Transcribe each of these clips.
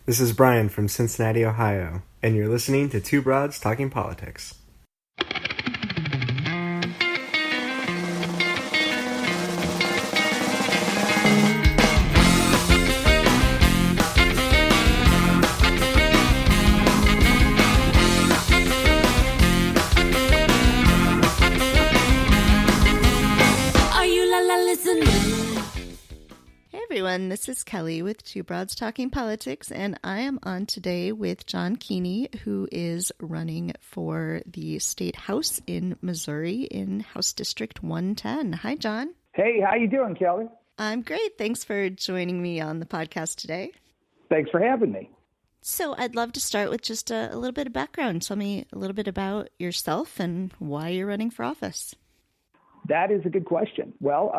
This is Brian from Cincinnati, Ohio, and you're listening to Two Broads Talking Politics. Everyone, this is Kelly with Two Broads Talking Politics, and I am on today with John Kiehne, who is running for the State House in Missouri in House District 110. Hi, John. Hey, how you doing, Kelly? I'm great. Thanks for joining me on the podcast today. Thanks for having me. So I'd love to start with just a little bit of background. Tell me a little bit about yourself and why you're running for office. That is a good question. Well,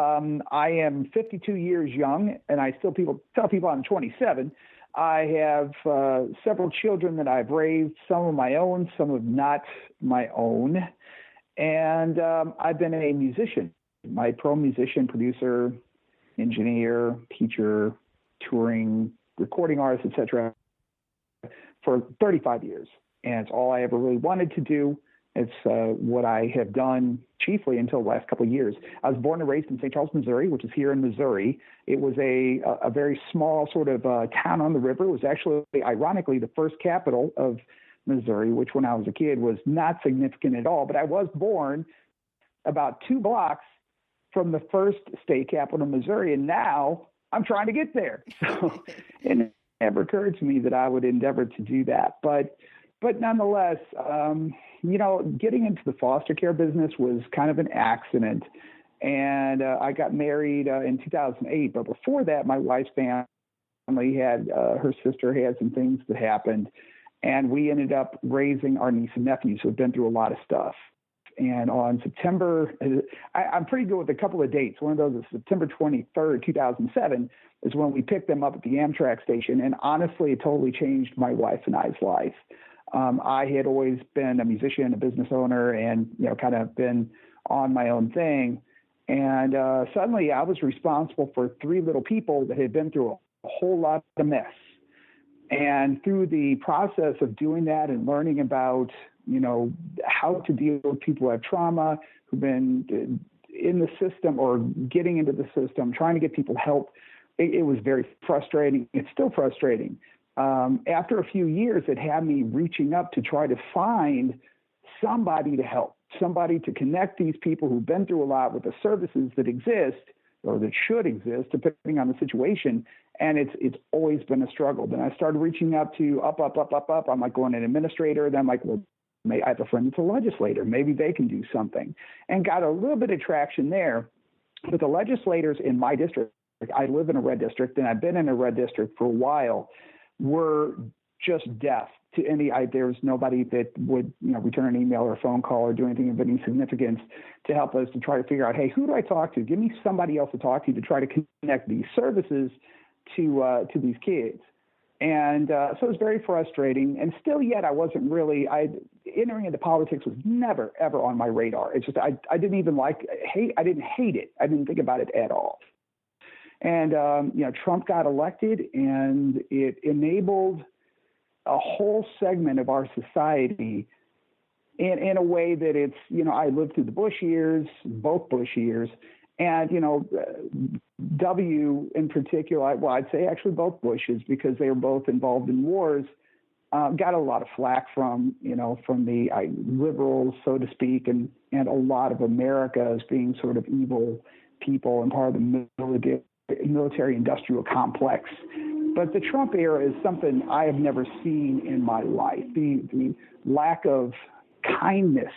I am 52 years young, and I still tell people I'm 27. I have several children that I've raised, some of my own, some of not my own. And I've been a musician, my pro musician, producer, engineer, teacher, touring, recording artist, etc., for 35 years. And it's all I ever really wanted to do. It's what I have done chiefly until the last couple of years. I was born and raised in St. Charles, Missouri, which is here in Missouri. It was a very small sort of town on the river. It was actually, ironically, the first capital of Missouri, which when I was a kid was not significant at all. But I was born about 2 blocks from the first state capital of Missouri, and now I'm trying to get there. So it never occurred to me that I would endeavor to do that. But nonetheless, getting into the foster care business was kind of an accident. And I got married in 2008. But before that, my wife's family had, her sister had some things that happened. And we ended up raising our niece and nephews who have been through a lot of stuff. And on September, I'm pretty good with a couple of dates. One of those is September 23rd, 2007, is when we picked them up at the Amtrak station. And honestly, it totally changed my wife and I's life. I had always been a musician, a business owner, and, kind of been on my own thing. And suddenly I was responsible for 3 little people that had been through a whole lot of mess. And through the process of doing that and learning about, how to deal with people who have trauma, who've been in the system or getting into the system, trying to get people help, it was very frustrating. It's still frustrating. After a few years, it had me reaching up to try to find somebody to help, somebody to connect these people who've been through a lot with the services that exist or that should exist, depending on the situation. And it's always been a struggle. Then I started reaching out to up. I'm like going an administrator. Then I'm like, well, I have a friend that's a legislator. Maybe they can do something. And got a little bit of traction there. But the legislators in my district, I live in a red district, and I've been in a red district for a while, were just deaf to any. There was nobody that would return an email or a phone call or do anything of any significance to help us to try to figure out, hey, who do I talk to? Give me somebody else to talk to try to connect these services to these kids. And so it was very frustrating. And still yet I wasn't really, entering into politics was never, ever on my radar. It's just, I didn't even I didn't hate it. I didn't think about it at all. And, Trump got elected, and it enabled a whole segment of our society in a way that it's, I lived through the Bush years, both Bush years, and, W in particular, I'd say actually both Bushes, because they were both involved in wars, got a lot of flack from the liberals, so to speak, and a lot of America as being sort of evil people and part of the military industrial complex. But the Trump era is something I have never seen in my life. The lack of kindness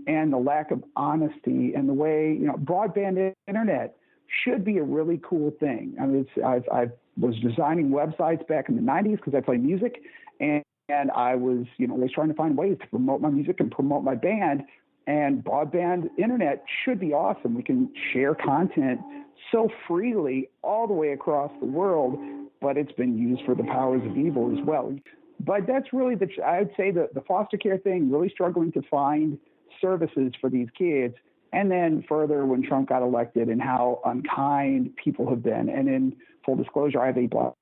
and the lack of honesty and the way, broadband internet should be a really cool thing. I mean, I was designing websites back in the 90s because I play music, and I was, always trying to find ways to promote my music and promote my band. And broadband internet should be awesome. We can share content so freely all the way across the world, but it's been used for the powers of evil as well. But that's really I'd say the foster care thing, really struggling to find services for these kids. And then further, when Trump got elected, and how unkind people have been. And in full disclosure, I have a blind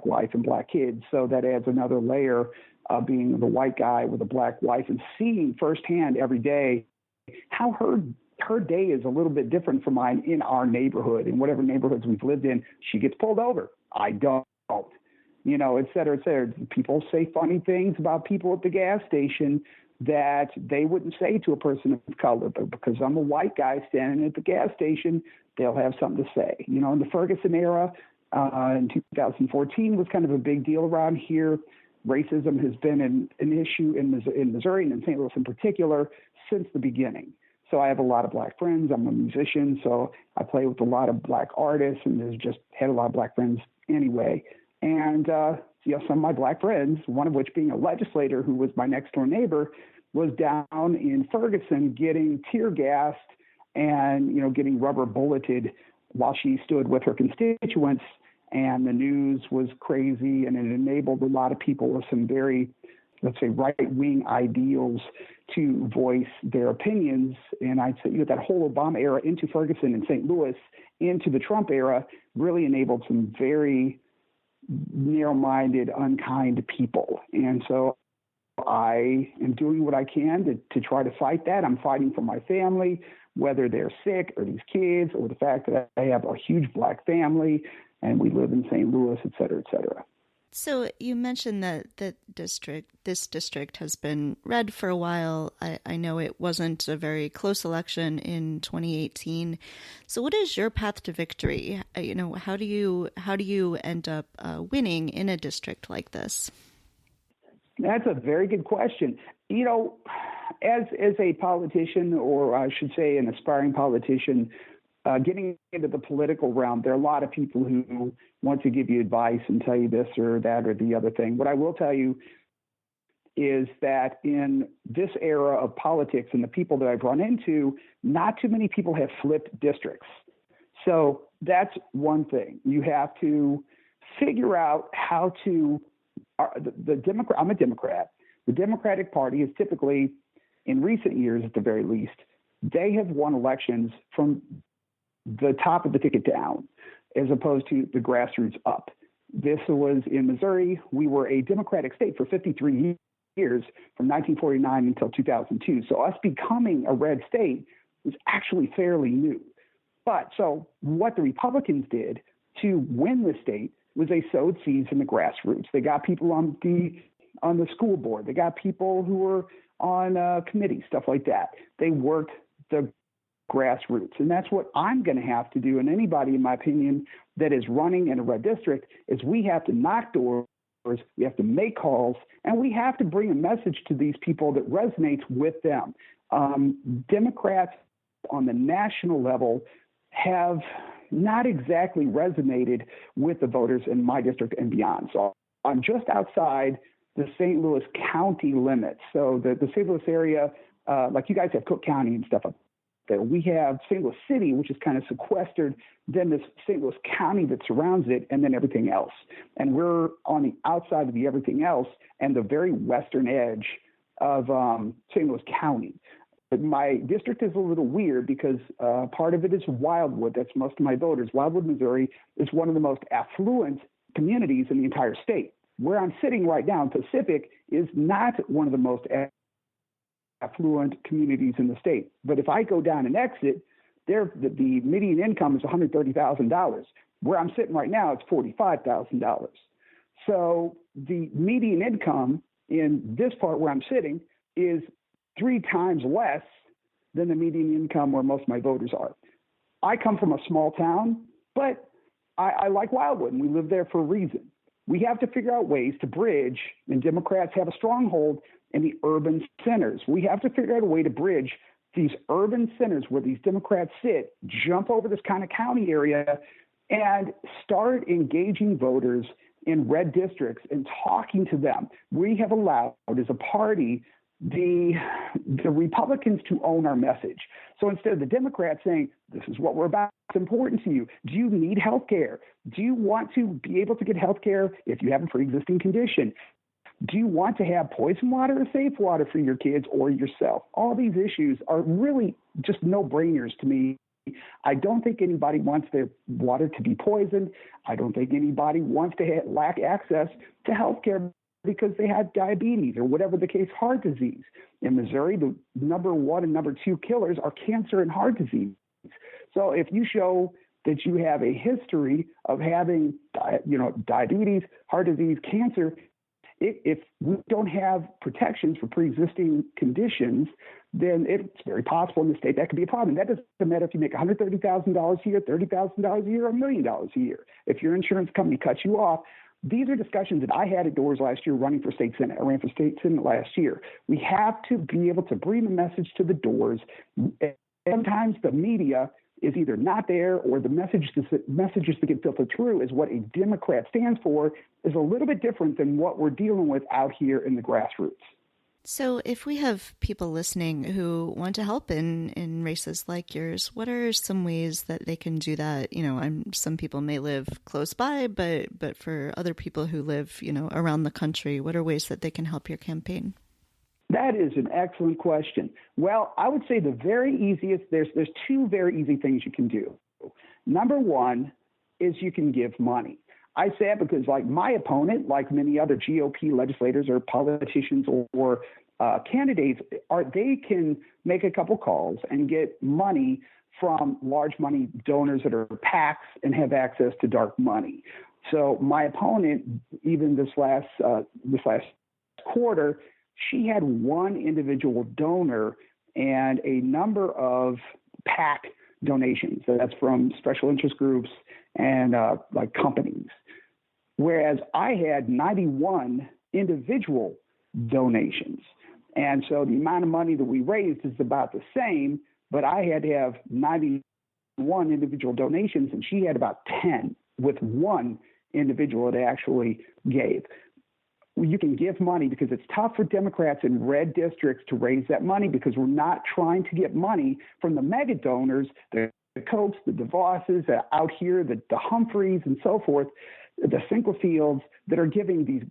wife and black kids. So that adds another layer of being the white guy with a black wife and seeing firsthand every day how her day is a little bit different from mine in our neighborhood. In whatever neighborhoods we've lived in, she gets pulled over. I don't. Et cetera, et cetera. People say funny things about people at the gas station that they wouldn't say to a person of color, but because I'm a white guy standing at the gas station, they'll have something to say. In the Ferguson era, in 2014 was kind of a big deal around here. Racism has been an issue in Missouri and in St. Louis in particular since the beginning. So I have a lot of black friends. I'm a musician, so I play with a lot of black artists, and there's just had a lot of black friends anyway. And some of my black friends, one of which being a legislator who was my next door neighbor, was down in Ferguson getting tear gassed and getting rubber bulleted while she stood with her constituents. And the news was crazy, and it enabled a lot of people with some very, let's say, right-wing ideals to voice their opinions. And I'd say that whole Obama era into Ferguson and St. Louis into the Trump era really enabled some very narrow-minded, unkind people. And so I am doing what I can to try to fight that. I'm fighting for my family, whether they're sick or these kids or the fact that I have a huge black family and we live in St. Louis, et cetera, et cetera. So you mentioned that this district has been red for a while. I know it wasn't a very close election in 2018. So what is your path to victory? How do you end up winning in a district like this? That's a very good question. As a politician, or I should say an aspiring politician, getting into the political realm, there are a lot of people who want to give you advice and tell you this or that or the other thing. What I will tell you is that in this era of politics and the people that I've run into, not too many people have flipped districts. So that's one thing. You have to figure out how to I'm a Democrat. The Democratic Party is typically, in recent years at the very least, they have won elections from the top of the ticket down, as opposed to the grassroots up. This was in Missouri. We were a Democratic state for 53 years, from 1949 until 2002. So us becoming a red state was actually fairly new. But so what the Republicans did to win the state was they sowed seeds in the grassroots. They got people on the school board. They got people who were on committees, stuff like that. They worked the grassroots. And that's what I'm going to have to do. And anybody, in my opinion, that is running in a red district is we have to knock doors, we have to make calls, and we have to bring a message to these people that resonates with them. Democrats on the national level have not exactly resonated with the voters in my district and beyond. So I'm just outside the St. Louis County limits. So the St. Louis area, like you guys have Cook County and stuff up there. We have St. Louis City, which is kind of sequestered, then this St. Louis County that surrounds it, and then everything else. And we're on the outside of the everything else and the very western edge of St. Louis County. But my district is a little weird because part of it is Wildwood. That's most of my voters. Wildwood, Missouri is one of the most affluent communities in the entire state. Where I'm sitting right now in Pacific is not one of the most affluent communities in the state. But if I go down and exit, the median income is $130,000. Where I'm sitting right now, it's $45,000. So the median income in this part where I'm sitting is 3 times less than the median income where most of my voters are. I come from a small town, but I like Wildwood, and we live there for a reason. We have to figure out ways to bridge, and Democrats have a stronghold in the urban centers. We have to figure out a way to bridge these urban centers where these Democrats sit, jump over this kind of county area, and start engaging voters in red districts and talking to them. We have allowed, as a party, the Republicans to own our message. So instead of the Democrats saying, this is what we're about, it's important to you. Do you need health care? Do you want to be able to get health care if you have a pre-existing condition? Do you want to have poison water or safe water for your kids or yourself? All these issues are really just no-brainers to me. I don't think anybody wants their water to be poisoned. I don't think anybody wants to lack access to health care because they have diabetes or whatever the case, heart disease. In Missouri, the number one and number two killers are cancer and heart disease. So if you show that you have a history of having, diabetes, heart disease, cancer, if we don't have protections for pre-existing conditions, then it's very possible in the state that could be a problem. That doesn't matter if you make $130,000 a year, $30,000 a year, or $1 million a year. If your insurance company cuts you off, these are discussions that I had at doors last year running for state senate. I ran for state senate last year. We have to be able to bring the message to the doors. Sometimes the media is either not there, or the messages that get filtered through is what a Democrat stands for is a little bit different than what we're dealing with out here in the grassroots. So if we have people listening who want to help in races like yours, what are some ways that they can do that? Some people may live close by, but for other people who live, around the country, what are ways that they can help your campaign? That is an excellent question. Well, I would say the very easiest, there's two very easy things you can do. Number one is you can give money. I say it because, like my opponent, like many other GOP legislators or politicians or candidates, they can make a couple calls and get money from large money donors that are PACs and have access to dark money. So my opponent, even this last quarter, she had one individual donor and a number of PAC donations. So that's from special interest groups and like companies. Whereas I had 91 individual donations. And so the amount of money that we raised is about the same, but I had to have 91 individual donations, and she had about 10 with one individual that actually gave. You can give money because it's tough for Democrats in red districts to raise that money because we're not trying to get money from the mega donors, the Cokes, the DeVosses out here, the Humphreys and so forth, the Sinquefields that are giving these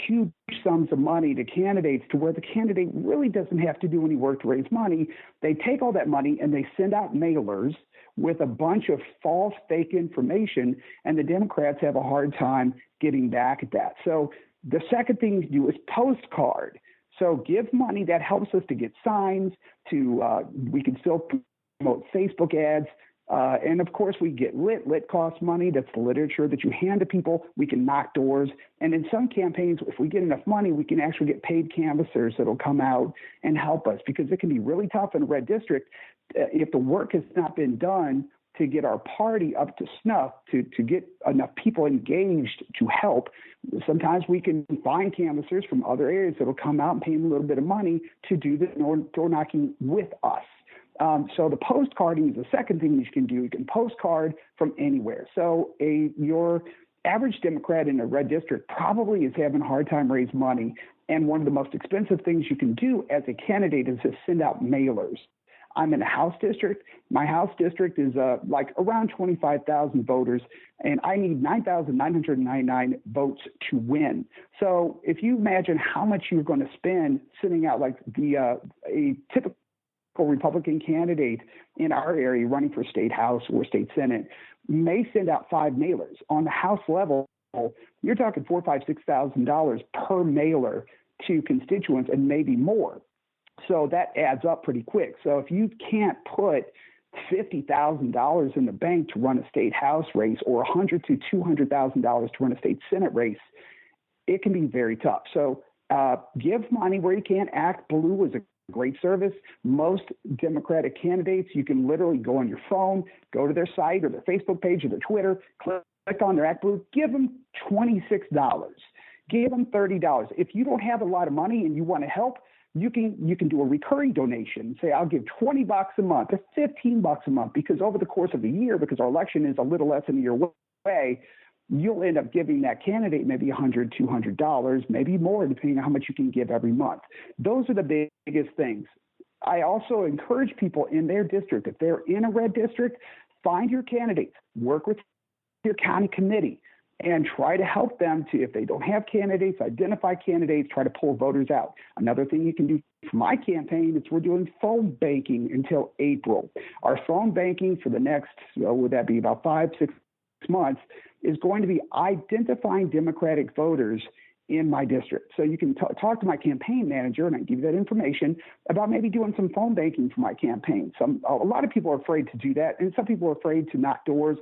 huge sums of money to candidates to where the candidate really doesn't have to do any work to raise money. They take all that money and they send out mailers with a bunch of false, fake information, and the Democrats have a hard time getting back at that. So the second thing to do is postcard. So give money that helps us to get signs, we can still promote Facebook ads. And of course, we get lit. Lit costs money. That's the literature that you hand to people. We can knock doors. And in some campaigns, if we get enough money, we can actually get paid canvassers that'll come out and help us because it can be really tough in a red district if the work has not been done to get our party up to snuff, to get enough people engaged to help. Sometimes we can find canvassers from other areas that'll come out and pay them a little bit of money to do the door knocking with us. So the postcarding is the second thing you can do. You can postcard from anywhere. So your average Democrat in a red district probably is having a hard time raising money. And one of the most expensive things you can do as a candidate is to send out mailers. I'm in a House district. My House district is like around 25,000 voters, and I need 9,999 votes to win. So if you imagine how much you're going to spend sending out like a typical Republican candidate in our area running for state House or state Senate may send out 5 mailers. On the House level, you're talking $4,000, $5,000, $6,000 per mailer to constituents and maybe more. So that adds up pretty quick. So if you can't put $50,000 in the bank to run a state House race or $100,000 to $200,000 to run a state Senate race, it can be very tough. So give money where you can. Act Blue is a great service. Most Democratic candidates, you can literally go on your phone, go to their site or their Facebook page or their Twitter, click on their Act Blue, give them $26, give them $30. If you don't have a lot of money and you want to help, you can do a recurring donation. Say, I'll give $20 a month or $15 a month, because over the course of a year, because our election is a little less than a year away, you'll end up giving that candidate maybe $100, $200, maybe more, depending on how much you can give every month. Those are the biggest things. I also encourage people in their district, if they're in a red district, find your candidates, work with your county committee, and try to help them to, if they don't have candidates, identify candidates, try to pull voters out. Another thing you can do for my campaign is we're doing phone banking until April. Our phone banking for the next, would that be about 5-6 months, is going to be identifying Democratic voters in my district. So you can talk to my campaign manager, and I can give you that information about maybe doing some phone banking for my campaign. A lot of people are afraid to do that, and some people are afraid to knock doors.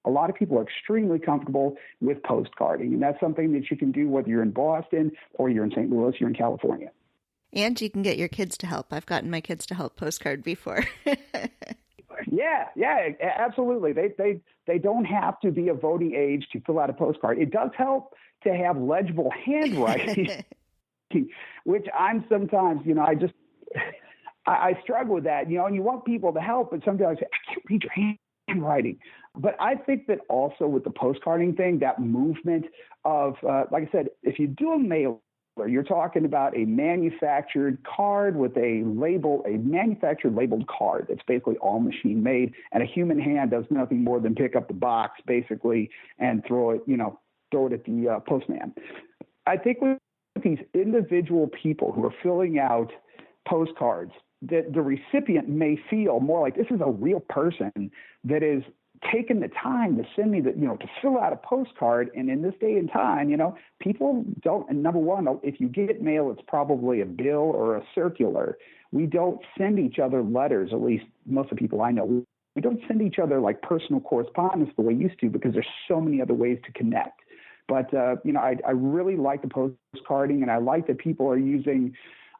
A lot of people are extremely comfortable with postcarding, and that's something that you can do whether you're in Boston or you're in St. Louis, you're in California. And you can get your kids to help. I've gotten my kids to help postcard before. Yeah, absolutely. They don't have to be of voting age to fill out a postcard. It does help to have legible handwriting, which I'm sometimes, I struggle with that, and you want people to help, but sometimes I say, I can't read your handwriting. But I think that also with the postcarding thing, that movement of, like I said, if you do a mailer, you're talking about a manufactured card with a label, a manufactured labeled card that's basically all machine made, and a human hand does nothing more than pick up the box basically and throw it at the postman. I think with these individual people who are filling out postcards, that the recipient may feel more like this is a real person that is taking the time to send me to fill out a postcard. And in this day and time, people don't, and number one, if you get mail, it's probably a bill or a circular. We don't send each other letters, at least most of the people I know. We don't send each other like personal correspondence the way we used to, because there's so many other ways to connect. But, I really like the postcarding, and I like that people are using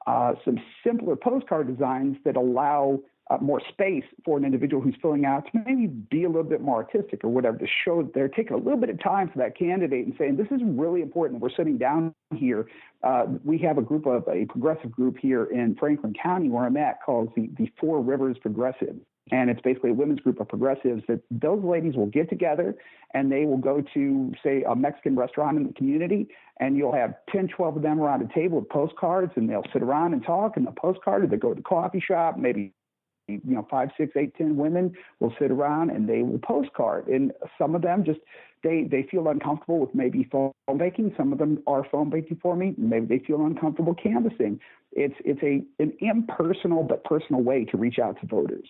some simpler postcard designs that allow more space for an individual who's filling out to maybe be a little bit more artistic or whatever, to show that they're taking a little bit of time for that candidate and saying, this is really important. We're sitting down here. We have a progressive group here in Franklin County where I'm at called the Four Rivers Progressive. And it's basically a women's group of progressives that those ladies will get together and they will go to, say, a Mexican restaurant in the community, and you'll have 10, 12 of them around a table with postcards, and they'll sit around and talk in the postcard, or they go to the coffee shop, maybe 5, 6, 8, 10 women will sit around and they will postcard. And some of them just, they feel uncomfortable with maybe phone banking. Some of them are phone banking for me. Maybe they feel uncomfortable canvassing. It's an impersonal but personal way to reach out to voters.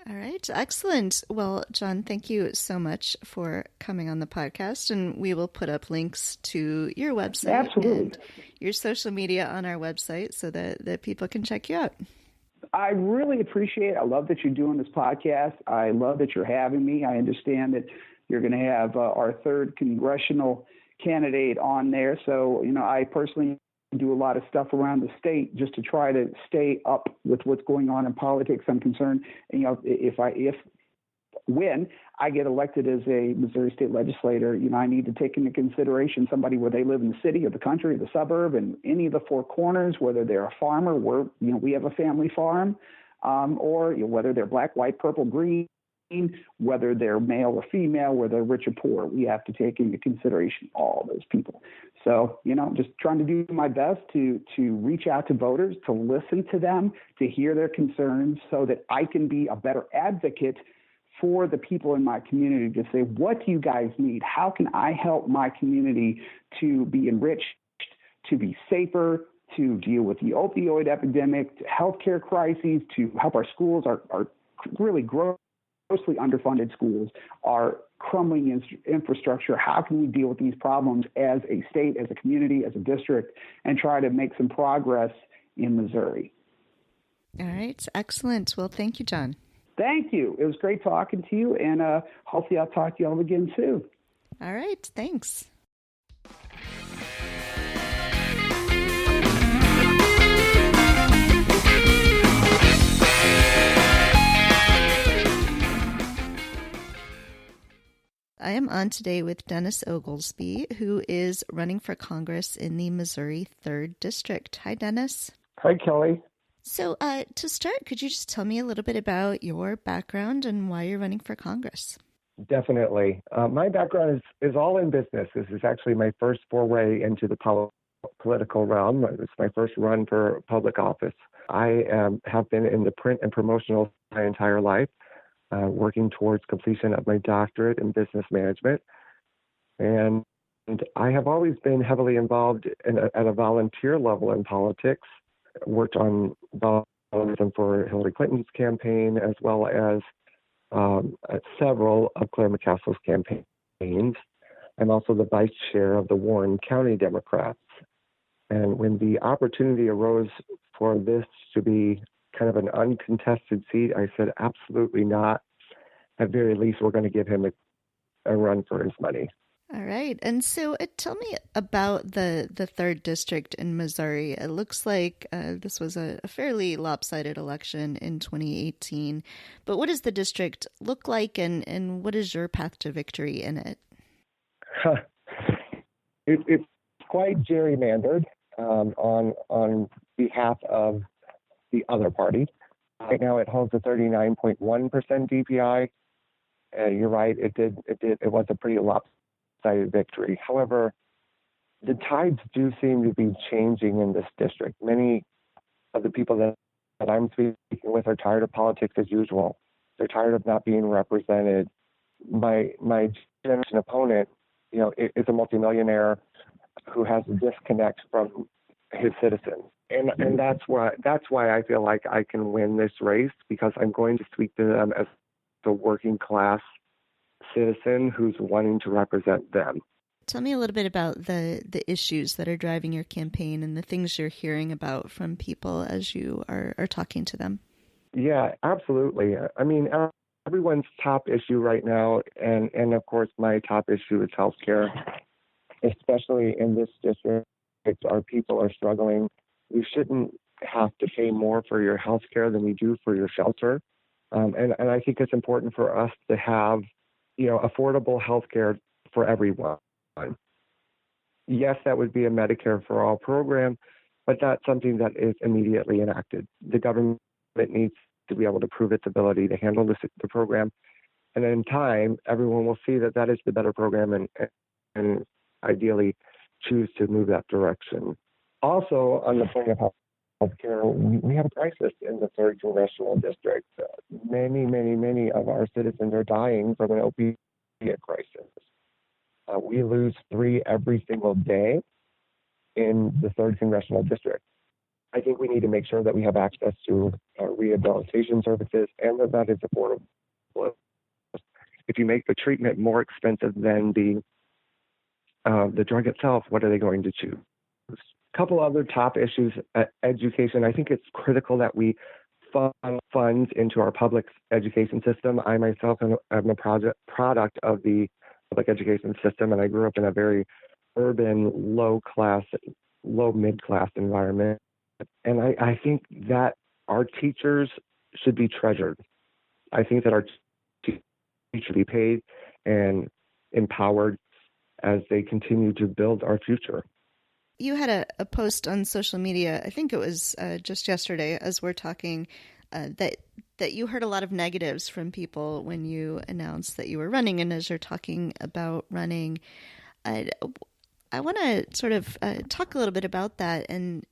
All right. Excellent. Well, John, thank you so much for coming on the podcast. And we will put up links to your website and your social media on our website so that people can check you out. I really appreciate it. I love that you're doing this podcast. I love that you're having me. I understand that you're going to have our third congressional candidate on there. So, I personally do a lot of stuff around the state just to try to stay up with what's going on in politics. I'm concerned, when I get elected as a Missouri state legislator, I need to take into consideration somebody where they live in the city or the country or the suburb and any of the four corners, whether they're a farmer, we have a family farm, or whether they're black, white, purple, green, whether they're male or female, whether they're rich or poor. We have to take into consideration all those people. So, just trying to do my best to reach out to voters, to listen to them, to hear their concerns so that I can be a better advocate for the people in my community to say, what do you guys need? How can I help my community to be enriched, to be safer, to deal with the opioid epidemic, healthcare crises, to help our schools, our really grossly underfunded schools, our crumbling infrastructure. How can we deal with these problems as a state, as a community, as a district, and try to make some progress in Missouri? All right. Excellent. Well, thank you, John. Thank you. It was great talking to you, and hopefully I'll talk to you all again soon. All right. Thanks. I am on today with Dennis Oglesby, who is running for Congress in the Missouri 3rd District. Hi, Dennis. Hi, Kelly. So to start, could you just tell me a little bit about your background and why you're running for Congress? Definitely. My background is all in business. This is actually my first foray into the political realm. It's my first run for public office. I have been in the print and promotional my entire life, working towards completion of my doctorate in business management. And I have always been heavily involved at a volunteer level in politics, worked on volunteerism for Hillary Clinton's campaign, as well as at several of Claire McCastle's campaigns. I'm also the vice chair of the Warren County Democrats. And when the opportunity arose for this to be kind of an uncontested seat, I said, absolutely not. At very least, we're going to give him a run for his money. All right. And so tell me about the 3rd District in Missouri. It looks like this was a fairly lopsided election in 2018. But what does the district look like, and what is your path to victory in it? It's quite gerrymandered on behalf of the other party. Right now it holds a 39.1% DPI. You're right, it was a pretty lopsided victory. However, the tides do seem to be changing in this district. Many of the people that I'm speaking with are tired of politics as usual. They're tired of not being represented. My generation opponent, is a multimillionaire who has a disconnect from his citizens. And that's why I feel like I can win this race, because I'm going to speak to them as the working class citizen who's wanting to represent them. Tell me a little bit about the issues that are driving your campaign and the things you're hearing about from people as you are talking to them. Yeah, absolutely. I mean, everyone's top issue right now, and of course my top issue is healthcare, especially in this district. Our people are struggling. We shouldn't have to pay more for your healthcare than we do for your shelter. And I think it's important for us to have, affordable healthcare for everyone. Yes, that would be a Medicare for All program, but that's something that is immediately enacted. The government needs to be able to prove its ability to handle the program. And in time, everyone will see that is the better program and ideally choose to move that direction. Also, on the point of healthcare, we have a crisis in the 3rd Congressional District. Many of our citizens are dying from an opioid crisis. We lose 3 every single day in the 3rd Congressional District. I think we need to make sure that we have access to rehabilitation services and that is affordable. If you make the treatment more expensive than the drug itself, what are they going to choose? A couple other top issues, education. I think it's critical that we fund funds into our public education system. I myself am a product of the public education system, and I grew up in a very urban, low mid-class environment. And I think that our teachers should be treasured. I think that our teachers should be paid and empowered as they continue to build our future. You had a post on social media, I think it was just yesterday as we're talking, that you heard a lot of negatives from people when you announced that you were running, and as you're talking about running. I want to sort of talk a little bit about that and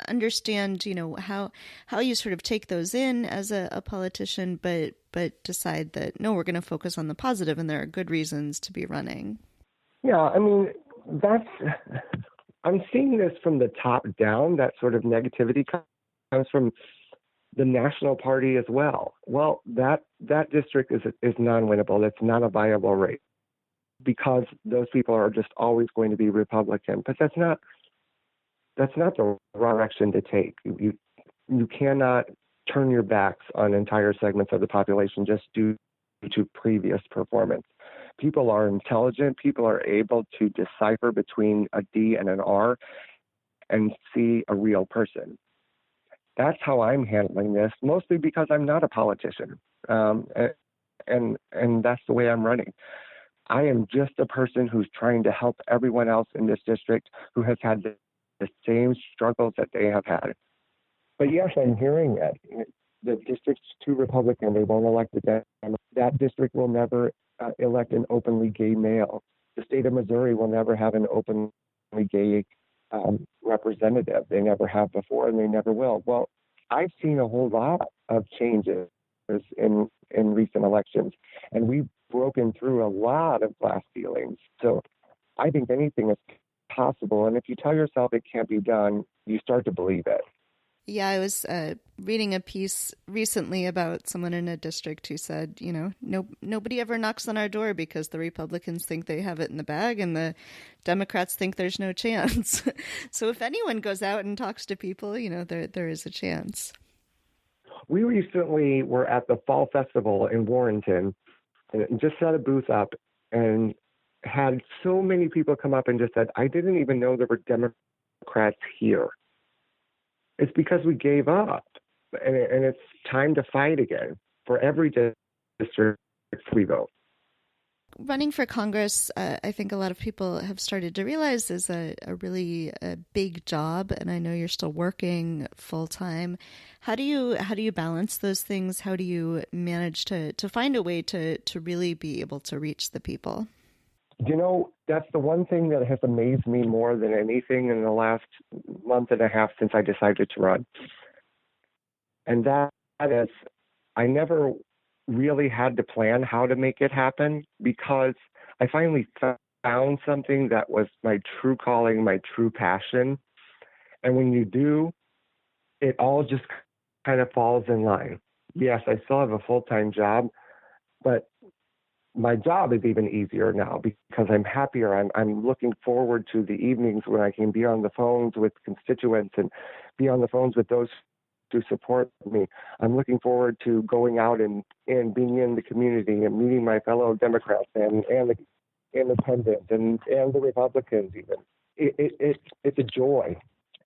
understand, how you sort of take those in as a politician, but decide that, no, we're going to focus on the positive and there are good reasons to be running. Yeah, I mean, I'm seeing this from the top down. That sort of negativity comes from the national party as well. Well, that district is non-winnable. It's not a viable race because those people are just always going to be Republican. But that's not the wrong action to take. You cannot turn your backs on entire segments of the population just due to previous performance. People are intelligent. People are able to decipher between a D and an R and see a real person. That's how I'm handling this, mostly because I'm not a politician. And that's the way I'm running. I am just a person who's trying to help everyone else in this district who has had the same struggles that they have had. But yes, I'm hearing that. The district's too Republican. They won't elect the Democrat. That district will never elect an openly gay male. The state of Missouri will never have an openly gay representative. They never have before, and they never will. Well, I've seen a whole lot of changes in recent elections, and we broken through a lot of glass ceilings. So I think anything is possible. And if you tell yourself it can't be done, you start to believe it. Yeah, I was reading a piece recently about someone in a district who said, nobody ever knocks on our door because the Republicans think they have it in the bag and the Democrats think there's no chance. So if anyone goes out and talks to people, there is a chance. We recently were at the Fall Festival in Warrenton and just set a booth up and had so many people come up and just said, I didn't even know there were Democrats here. It's because we gave up, and it's time to fight again for every district we vote. Running for Congress, I think a lot of people have started to realize is a really big job, and I know you're still working full time. How do you balance those things? How do you manage to find a way to really be able to reach the people? That's the one thing that has amazed me more than anything in the last month and a half since I decided to run. And that is, I never really had to plan how to make it happen because I finally found something that was my true calling, my true passion. And when you do, it all just kind of falls in line. Yes, I still have a full-time job, but my job is even easier now because I'm happier. I'm looking forward to the evenings when I can be on the phones with constituents and be on the phones with those who support me. I'm looking forward to going out and being in the community and meeting my fellow Democrats and the independents and the Republicans even. It's a joy.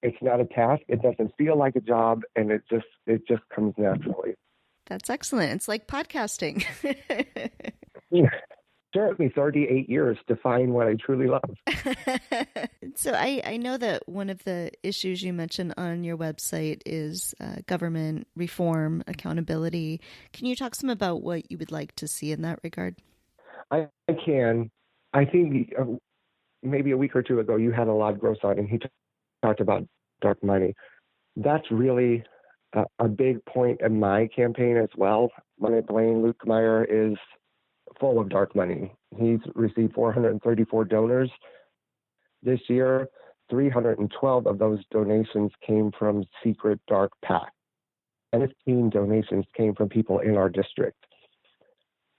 It's not a task. It doesn't feel like a job, and it just comes naturally. That's excellent. It's like podcasting. It took me 38 years to find what I truly love. So I know that one of the issues you mentioned on your website is government reform, accountability. Can you talk some about what you would like to see in that regard? I can. I think maybe a week or two ago, you had a lot Gross on, and he talked about dark money. That's really a big point in my campaign as well. Money Blaine Lukemeyer is full of dark money. He's received 434 donors this year. 312 of those donations came from secret dark PAC, and 15 donations came from people in our district.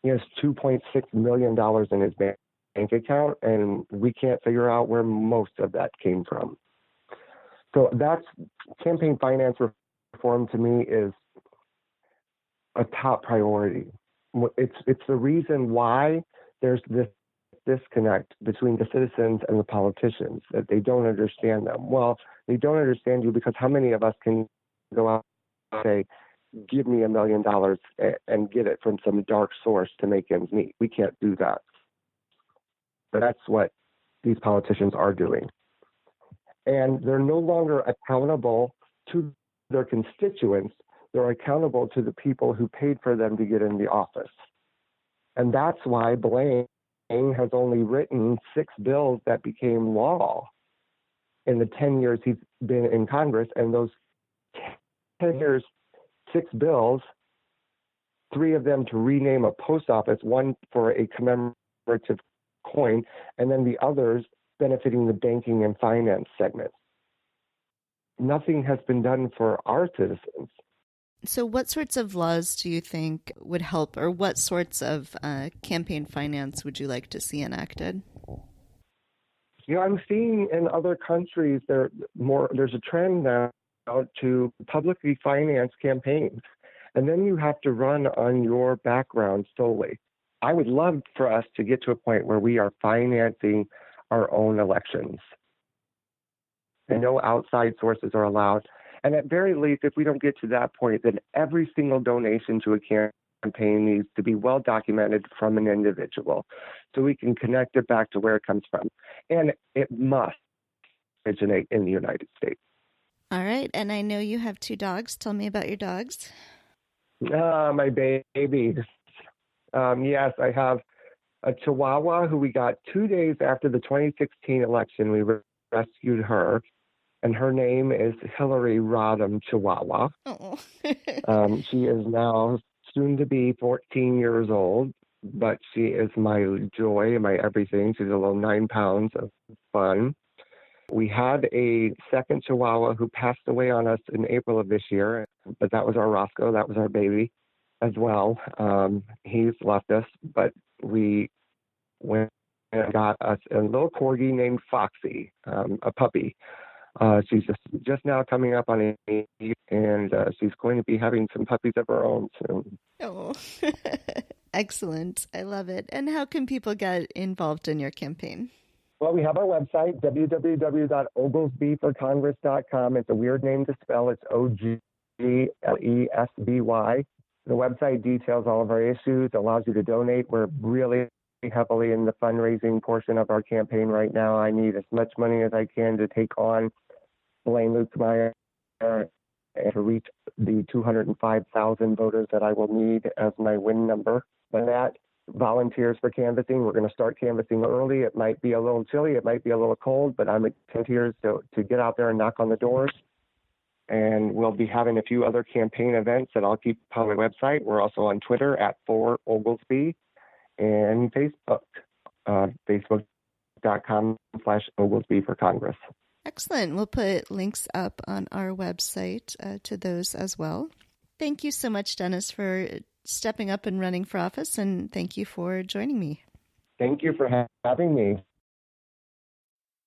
He has $2.6 million in his bank account, and we can't figure out where most of that came from. So that's campaign finance reform to me is a top priority. It's the reason why there's this disconnect between the citizens and the politicians, that they don't understand them. Well, they don't understand you because how many of us can go out and say, give me $1 million and get it from some dark source to make ends meet? We can't do that. But that's what these politicians are doing. And they're no longer accountable to their constituents. They're accountable to the people who paid for them to get in the office. And that's why Blaine has only written 6 bills that became law in the 10 years he's been in Congress. And those 10 years, 6 bills, 3 of them to rename a post office, 1 for a commemorative coin, and then the others benefiting the banking and finance segments. Nothing has been done for our citizens. So what sorts of laws do you think would help, or what sorts of campaign finance would you like to see enacted? I'm seeing in other countries there's a trend now to publicly finance campaigns, and then you have to run on your background solely. I would love for us to get to a point where we are financing our own elections, and no outside sources are allowed. And at very least, if we don't get to that point, then every single donation to a campaign needs to be well documented from an individual so we can connect it back to where it comes from. And it must originate in the United States. All right. And I know you have 2 dogs. Tell me about your dogs. My babies. Yes, I have a Chihuahua who we got 2 days after the 2016 election. We rescued her. And her name is Hillary Rodham Chihuahua. Oh. She is now soon to be 14 years old. but she is my joy, my everything. She's a little 9 pounds of fun. We had a second Chihuahua who passed away on us in April of this year, but that was our Roscoe. That was our baby as well. He's left us, but we went and got us a little corgi named Foxy, a puppy. She's just now coming up on 8, and she's going to be having some puppies of her own soon. Oh, excellent. I love it. And how can people get involved in your campaign? Well, we have our website, www.oglesbyforcongress.com. It's a weird name to spell. It's Oglesby. The website details all of our issues, allows you to donate. We're really heavily in the fundraising portion of our campaign right now. I need as much money as I can to take on Blaine Lutzmeyer and to reach the 205,000 voters that I will need as my win number. But that volunteers for canvassing. We're going to start canvassing early. It might be a little chilly. It might be a little cold, but I'm volunteers to get out there and knock on the doors. And we'll be having a few other campaign events that I'll keep on my website. We're also on Twitter at @4Oglesby and Facebook, facebook.com/Oglesby for Congress. Excellent. We'll put links up on our website to those as well. Thank you so much, Dennis, for stepping up and running for office, and thank you for joining me. Thank you for having me.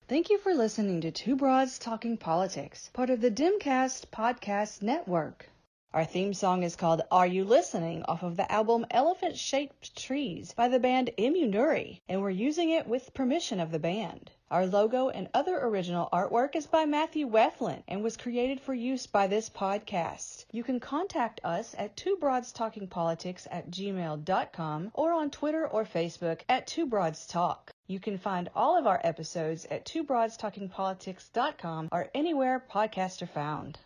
Thank you for listening to Two Broads Talking Politics, part of the Dimcast Podcast Network. Our theme song is called Are You Listening? Off of the album Elephant Shaped Trees by the band Immunuri, and we're using it with permission of the band. Our logo and other original artwork is by Matthew Weflin and was created for use by this podcast. You can contact us at twobroadstalkingpolitics@gmail.com or on Twitter or Facebook at twobroadstalk. You can find all of our episodes at twobroadstalkingpolitics.com or anywhere podcasts are found.